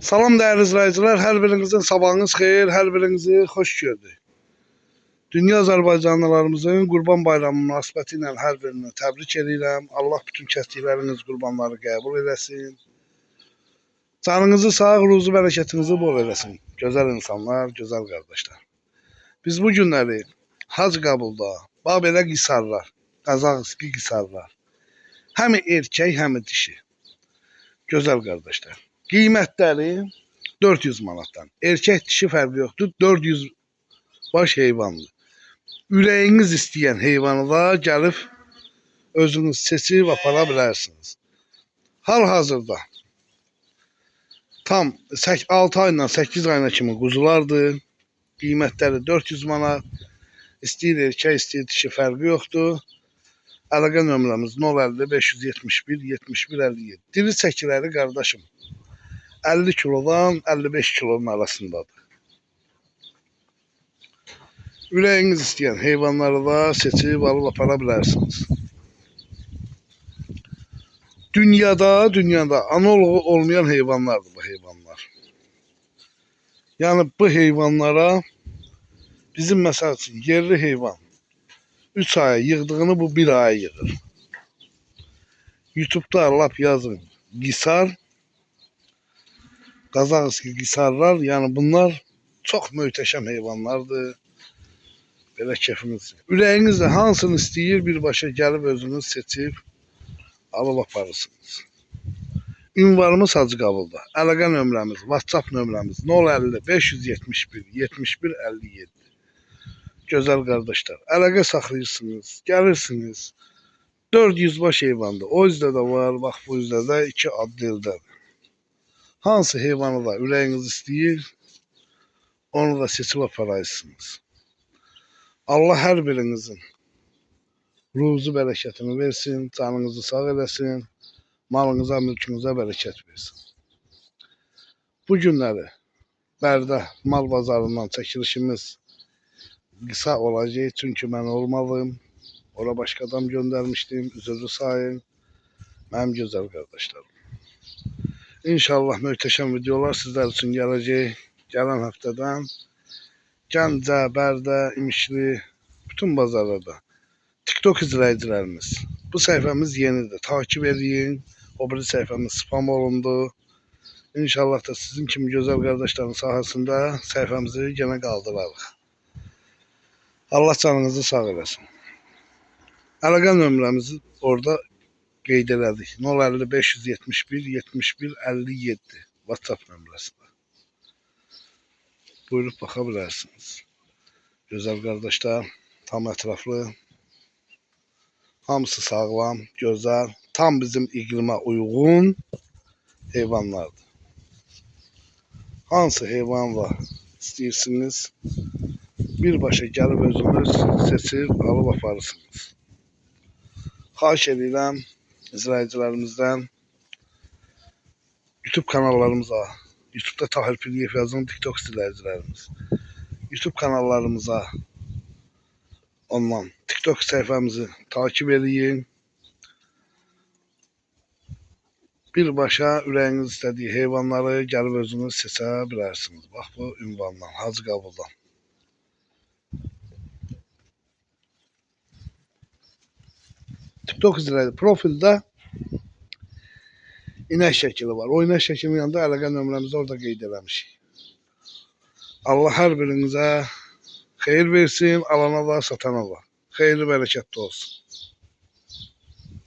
Salam değerli izleyiciler, hər birinizin sabahınız xeyir, hər birinizi xoş gördük. Dünya Azərbaycanlılarımızın Qurban Bayramı münasibəti ilə hər birini təbrik edirəm. Allah bütün kəsdikləriniz qurbanları qəbul eləsin. Canınızı sağ, ruzu bərəkətinizi bol eləsin. Gözəl insanlar, gözəl qardaşlar. Biz bu günləri Hac Qəbulda, bax belə qisarlar, Qazaxski qisarlar. Həm erkək, həm dişi. Gözəl qardaşlar. Qiymətləri 400 manatdan. Erkək dişi fərqi yoxdur. 400 baş heyvandır. Ürəyiniz istəyən heyvanı da gəlib özünüz seçib apara bilərsiniz. Hal-hazırda tam 6 ayla 8 ayına kimi quzulardır. Qiymətləri 400 manat. İstəyir erkək, istəyir dişi fərqi yoxdur. Əlaqə nömrəmiz 050 571 71 57. Diri çəkiləri qardaşım 50 kilodan 55 kilonun arasındadır. Ürəyiniz istəyən heyvanları da seçib alıb apara bilərsiniz. Dünyada analogu olmayan heyvanlardır bu heyvanlar. Yəni bu heyvanlara bizim məsəl üçün yerli heyvan 3 aya yığdığını bu 1 aya yığır. YouTube'da lap yazın qisar, Qazaxski qisarlar, yəni bunlar çox möhtəşəm heyvanlardır. Belə keyfiniz. Ürəyinizlə hansını istəyir birbaşa gəlib özünüz seçib alıb aparırsınız. Ünvanımız Hacı Qəbulda. Əlaqə nömrəmiz, WhatsApp nömrəmiz 050 571 71 57. Gözəl qardaşlar, əlaqə saxlayırsınız, gəlirsiniz. 400 baş heyvandır. O üzdə də var, bax bu üzdə də 2 addeldədir. Hansı heyvanı da ürəyiniz istəyir, onu da seçib apararsınız. Allah hər birinizin ruzu bərəkətini versin, canınızı sağ eləsin, malınıza, mülkünüzə bərəkət versin. Bu günləri Bərdə mal bazarından çəkilişimiz qısa olacaq, çünki mən olmalıyım. Ora başqa adam göndərmişdim, üzrlü sayın, mənim gözəl qardaşlarım. İnşallah möhtəşəm videolar sizlər üçün gələcək. Gələn həftədən Gəncə, Bərdə, İmişli, bütün bazarlarda. TikTok izləyicilərimiz, bu səhifəmiz yenidir. Takip edin. O biri səhifəmiz spam olundu. İnşallah da sizin kimi gözəl qardaşların sahəsində səhifəmizi yenə qaldırarıq. Allah canınızı sağ eləsin. Əlaqə nömrəmizi orada qeyd elədik. 050 571 71 57 WhatsApp nömrəsində. Buyurub baxa bilərsiniz. Gözəl qardaşlar, tam ətraflı, hamısı sağlam, gözəl, tam bizim iqlimə uyğun heyvanlardır. Hansı heyvanla istəyirsiniz, birbaşa gəlib özünüz seçib alıb aparırsınız. Xahiş edirəm izləyicilərimizdən YouTube kanallarımıza, YouTube'da Tahir Piliyev yazın, TikTok izləyicilərimiz. YouTube kanallarımıza, ondan TikTok səhifəmizi takip edin. Birbaşa ürəyiniz istədiyi heyvanları gəlib özünüz seçə bilərsiniz. Bax bu ünvandan, Hacı Qəbuldan. TikTok izləyici profildə inək şəkili var. O inək şəklinin yanında əlaqə nömrəmizi orada qeyd eləmişik. Allah hər birinizə xeyir versin, alana da, satana da. Xeyirli, bərəkətli olsun.